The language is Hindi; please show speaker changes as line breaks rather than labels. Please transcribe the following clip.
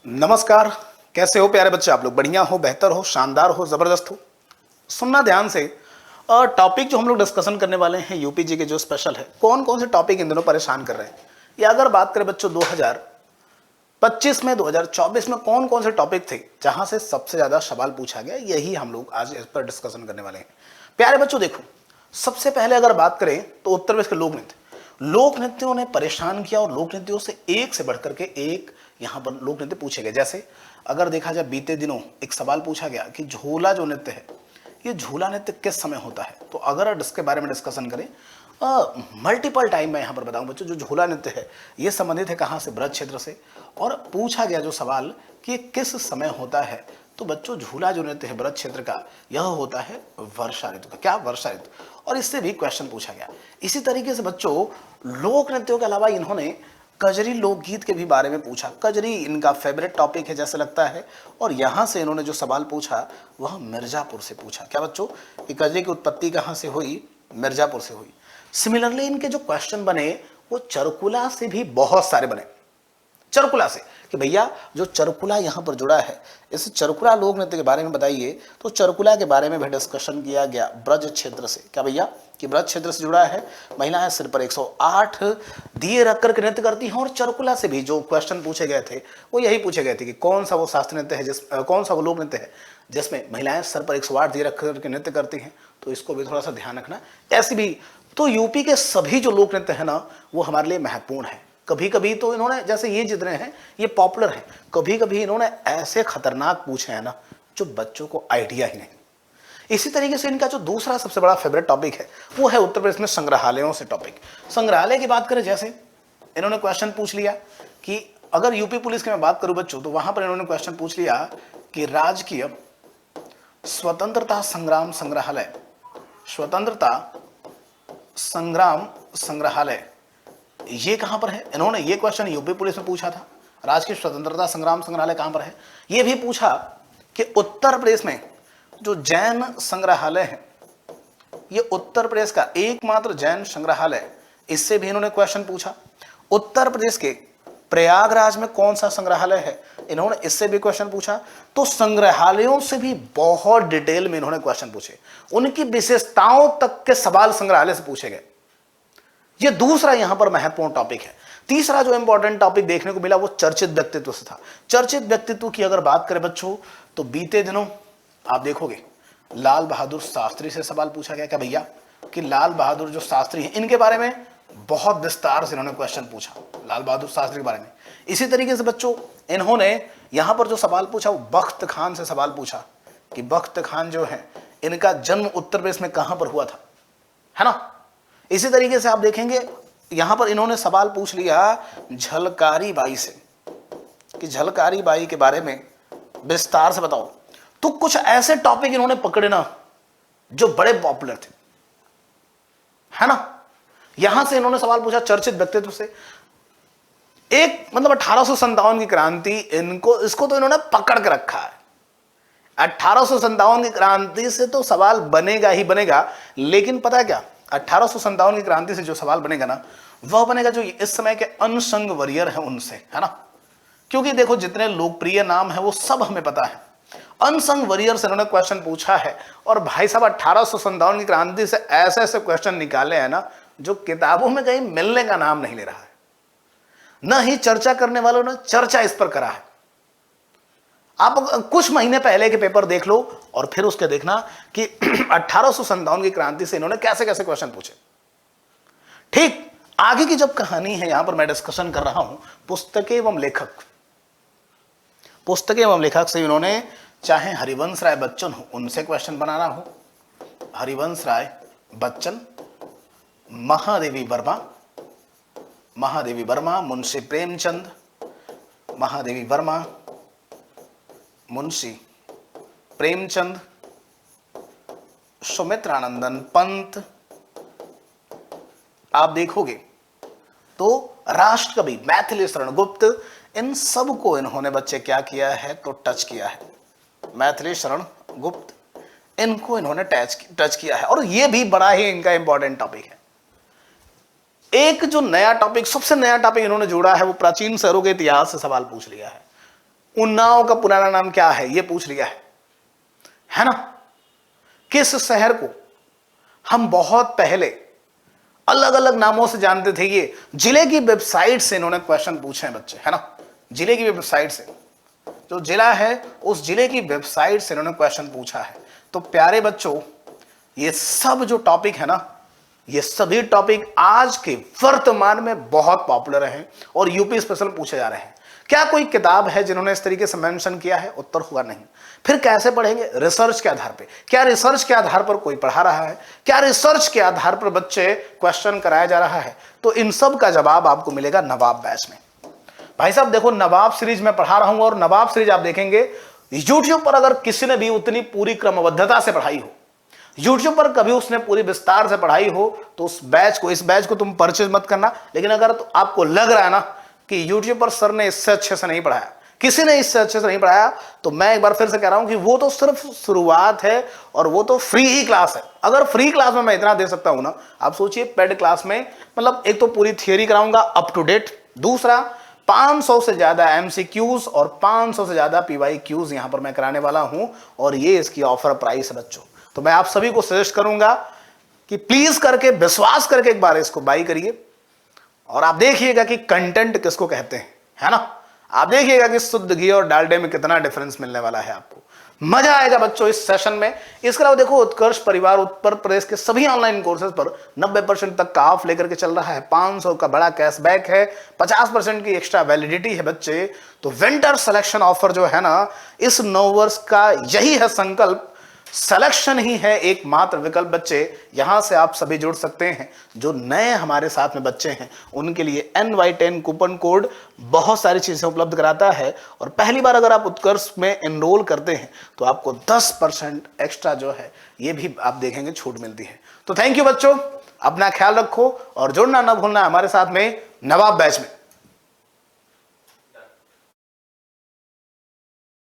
नमस्कार। कैसे हो प्यारे बच्चे? आप लोग बढ़िया हो, बेहतर हो, शानदार हो, जबरदस्त हो? सुनना ध्यान से। टॉपिक जो हम लोग डिस्कशन करने वाले हैं यूपीजी के जो स्पेशल है, कौन कौन से टॉपिक इन दिनों परेशान कर रहे हैं, या अगर बात करें बच्चों 2025 में 2024 में कौन कौन से टॉपिक थे जहां से सबसे ज्यादा सवाल पूछा गया, यही हम लोग आज इस पर डिस्कशन करने वाले हैं। प्यारे बच्चों देखो, सबसे पहले अगर बात करें तो उत्तर प्रदेश के लोक नृत्य, लोक नृत्यों ने परेशान किया और लोक नृत्यों से एक से बढ़कर के एक यहां पर लोक नृत्य पूछे गए। जैसे अगर देखा जाए बीते दिनों एक सवाल पूछा गया कि झूला जो नृत्य है, ये झूला नृत्य किस समय होता है। तो अगर इसके बारे में डिस्कशन करें मल्टीपल टाइम मैं यहाँ पर बताऊं बच्चों, जो झूला नृत्य है ये संबंधित है कहाँ से? ब्रज क्षेत्र से। और पूछा गया जो सवाल कि किस समय होता है, तो बच्चों झूला जो नृत्य है ब्रज क्षेत्र का, यह होता है वर्षा ऋतु का। क्या? वर्षा ऋतु। और इससे भी क्वेश्चन पूछा गया। इसी तरीके से बच्चों लोक नृत्यों के अलावा इन्होंने कजरी लोकगीत के भी बारे में पूछा। कजरी इनका फेवरेट टॉपिक है जैसे लगता है, और यहां से इन्होंने जो सवाल पूछा वह मिर्जापुर से पूछा। क्या बच्चों? कि कजरी की उत्पत्ति कहां से हुई? मिर्जापुर से हुई। सिमिलरली इनके जो क्वेश्चन बने वो चरकुला से भी बहुत सारे बने। चरकुला से कि भैया जो चरकुला यहां पर जुड़ा है, इस चरकुला लोक नृत्य के बारे में बताइए। तो चरकुला के बारे में भी डिस्कशन किया गया ब्रज क्षेत्र से। क्या भैया? कि ब्रज क्षेत्र से जुड़ा है, महिलाएं सिर पर 108 दिए रख कर नृत्य करती हैं। और चरकुला से भी जो क्वेश्चन पूछे गए थे वो यही पूछे गए थे कि कौन सा वो शास्त्र नृत्य है, कौन सा वो लोक नृत्य है जिसमें महिलाएं सर पर 108 दिए रख कर नृत्य करती हैं। तो इसको भी थोड़ा सा ध्यान रखना। ऐसी भी तो यूपी के सभी जो लोक नृत्य है ना, वो हमारे लिए महत्वपूर्ण है। कभी कभी तो इन्होंने, जैसे ये जितने हैं ये पॉपुलर हैं, कभी कभी इन्होंने ऐसे खतरनाक पूछे हैं ना जो बच्चों को आइडिया ही नहीं। इसी तरीके से इनका जो दूसरा सबसे बड़ा फेवरेट टॉपिक है वो है उत्तर प्रदेश में संग्रहालयों से टॉपिक। संग्रहालय की बात करें, जैसे इन्होंने क्वेश्चन पूछ लिया कि अगर यूपी पुलिस की मैं बात करूं बच्चों, तो वहां पर इन्होंने क्वेश्चन पूछ लिया कि राजकीय स्वतंत्रता संग्राम संग्रहालय, स्वतंत्रता संग्राम संग्रहालय ये कहां पर है। इन्होंने ये क्वेश्चन यूपी पुलिस में पूछा था। राजकीय स्वतंत्रता संग्राम संग्रहालय कहां पर है। ये भी पूछा कि उत्तर प्रदेश में जो जैन संग्रहालय है, ये उत्तर प्रदेश का एकमात्र जैन संग्रहालय, इससे भी इन्होंने क्वेश्चन पूछा। उत्तर प्रदेश के प्रयागराज में कौन सा संग्रहालय है, इन्होंने इससे भी क्वेश्चन पूछा। तो संग्रहालयों से भी बहुत डिटेल में इन्होंने क्वेश्चन पूछे, उनकी विशेषताओं तक के सवाल संग्रहालय से पूछे गए। ये दूसरा यहां पर महत्वपूर्ण टॉपिक है। तीसरा जो इंपॉर्टेंट टॉपिक देखने को मिला वो चर्चित व्यक्तित्व से था। चर्चित व्यक्तित्व की अगर बात करें बच्चों, तो बीते दिनों आप देखोगे लाल बहादुर शास्त्री से सवाल पूछा गया। क्या भैया? कि लाल बहादुर जो शास्त्री हैं इनके बारे में बहुत विस्तार से इन्होंने क्वेश्चन पूछा, लाल बहादुर शास्त्री के बारे में। इसी तरीके से बच्चों इन्होंने यहां पर जो सवाल पूछा वो बख्त खान से सवाल पूछा कि बख्त खान जो है इनका जन्म उत्तर प्रदेश में कहां पर हुआ था, है ना। इसी तरीके से आप देखेंगे यहां पर इन्होंने सवाल पूछ लिया झलकारी बाई से कि झलकारी बाई के बारे में विस्तार से बताओ। तो कुछ ऐसे टॉपिक इन्होंने पकड़े ना जो बड़े पॉपुलर थे, है ना। यहां से इन्होंने सवाल पूछा चर्चित व्यक्तित्व से। एक मतलब 1857 की क्रांति, इसको तो इन्होंने पकड़ के रखा है। 1857 की क्रांति से तो सवाल बनेगा ही बनेगा। लेकिन पता है क्या, 1857 की क्रांति से जो सवाल बनेगा ना, वह बनेगा जो इस समय के अनसंग वॉरियर हैं उनसे, है ना। क्योंकि देखो जितने लोकप्रिय नाम है वो सब हमें पता है, अनसंग वॉरियर से इन्होंने क्वेश्चन पूछा है। और भाई साहब 1857 की क्रांति से ऐसे ऐसे क्वेश्चन निकाले हैं ना जो किताबों में कहीं मिलने का नाम नहीं ले रहा है, न ही चर्चा करने वालों ने चर्चा इस पर करा है। आप कुछ महीने पहले के पेपर देख लो और फिर उसके देखना कि 1857 की क्रांति से इन्होंने कैसे कैसे क्वेश्चन पूछे। ठीक आगे की जब कहानी है यहां पर मैं डिस्कशन कर रहा हूं पुस्तकें एवं लेखक, पुस्तकें एवं लेखक से इन्होंने चाहे हरिवंश राय बच्चन हो उनसे क्वेश्चन बनाना हो, हरिवंश राय बच्चन, महादेवी वर्मा, मुंशी प्रेमचंद, महादेवी वर्मा, मुंशी प्रेमचंद, सुमित्रानंदन पंत, आप देखोगे तो राष्ट्रकवि मैथिली शरण गुप्त, इन सब को इन्होंने बच्चे क्या किया है तो टच किया है। मैथिली शरण गुप्त इनको इन्होंने टच किया है। और ये भी बड़ा ही इनका इंपॉर्टेंट टॉपिक है। एक जो नया टॉपिक, सबसे नया टॉपिक इन्होंने जोड़ा है वो प्राचीन शहरों के इतिहास से सवाल पूछ लिया है। उन्नाव का पुराना नाम क्या है ये पूछ लिया है ना। किस शहर को हम बहुत पहले अलग अलग नामों से जानते थे, ये जिले की वेबसाइट से इन्होंने क्वेश्चन पूछे हैं बच्चे, है ना। जिले की वेबसाइट से, जो जिला है उस जिले की वेबसाइट से इन्होंने क्वेश्चन पूछा है। तो प्यारे बच्चों, ये सब जो टॉपिक है ना, ये सभी टॉपिक आज के वर्तमान में बहुत पॉपुलर हैं और यूपी स्पेशल पूछे जा रहे हैं। क्या कोई किताब है जिन्होंने इस तरीके से मेंशन किया है? उत्तर होगा नहीं। फिर कैसे पढ़ेंगे? रिसर्च के आधार पे। क्या रिसर्च के आधार पर कोई पढ़ा रहा है? क्या रिसर्च के आधार पर बच्चे क्वेश्चन कराया जा रहा है? तो इन सब का जवाब आपको मिलेगा नवाब बैच में। भाई साहब देखो, नवाब सीरीज में पढ़ा रहा हूं और नवाब सीरीज आप देखेंगे यूट्यूब पर अगर किसी ने भी उतनी पूरी क्रमबद्धता से पढ़ाई हो, यूट्यूब पर कभी उसने पूरी विस्तार से पढ़ाई हो, तो उस बैच को, इस बैच को तुम परचेज मत करना। लेकिन अगर तो आपको लग रहा है ना कि यूट्यूब पर सर ने इससे अच्छे से नहीं पढ़ाया, किसी ने इससे अच्छे से नहीं पढ़ाया, तो मैं एक बार फिर से कह रहा हूं कि वो तो सिर्फ शुरुआत है और वो तो फ्री ही क्लास है। अगर फ्री क्लास में मैं इतना दे सकता हूं ना, आप सोचिए पेड क्लास में, मतलब एक तो पूरी थियरी कराऊंगा अप टू डेट, दूसरा 500 से ज्यादा एमसीक्यूज और 500 से ज्यादा पीवाईक्यूज यहां पर मैं कराने वाला हूं, और ये इसकी ऑफर प्राइस है बच्चों। तो मैं आप सभी को सजेस्ट करूंगा कि प्लीज करके, विश्वास करके एक बार इसको बाई करिए और आप देखिएगा कि कंटेंट किसको कहते हैं, है ना। आप देखिएगा कि शुद्ध घी और डालडे में कितना डिफरेंस मिलने वाला है आपको। मजा आएगा बच्चों इस सेशन में। इसके अलावा देखो, उत्कर्ष परिवार उत्तर प्रदेश के सभी ऑनलाइन कोर्सेज पर 90% तक का ऑफ लेकर के चल रहा है। 500 का बड़ा कैशबैक है, 50% की एक्स्ट्रा वैलिडिटी है बच्चे। तो विंटर सिलेक्शन ऑफर जो है ना, इस नववर्ष का यही है संकल्प। सिलेक्शन ही है एकमात्र विकल्प बच्चे। यहां से आप सभी जुड़ सकते हैं। जो नए हमारे साथ में बच्चे हैं उनके लिए NY10 कूपन कोड बहुत सारी चीजें उपलब्ध कराता है, और पहली बार अगर आप उत्कर्ष में एनरोल करते हैं तो आपको 10% एक्स्ट्रा जो है ये भी आप देखेंगे छूट मिलती है। तो थैंक यू बच्चों, अपना ख्याल रखो और जुड़ना ना भूलना हमारे साथ में नवाब बैच में।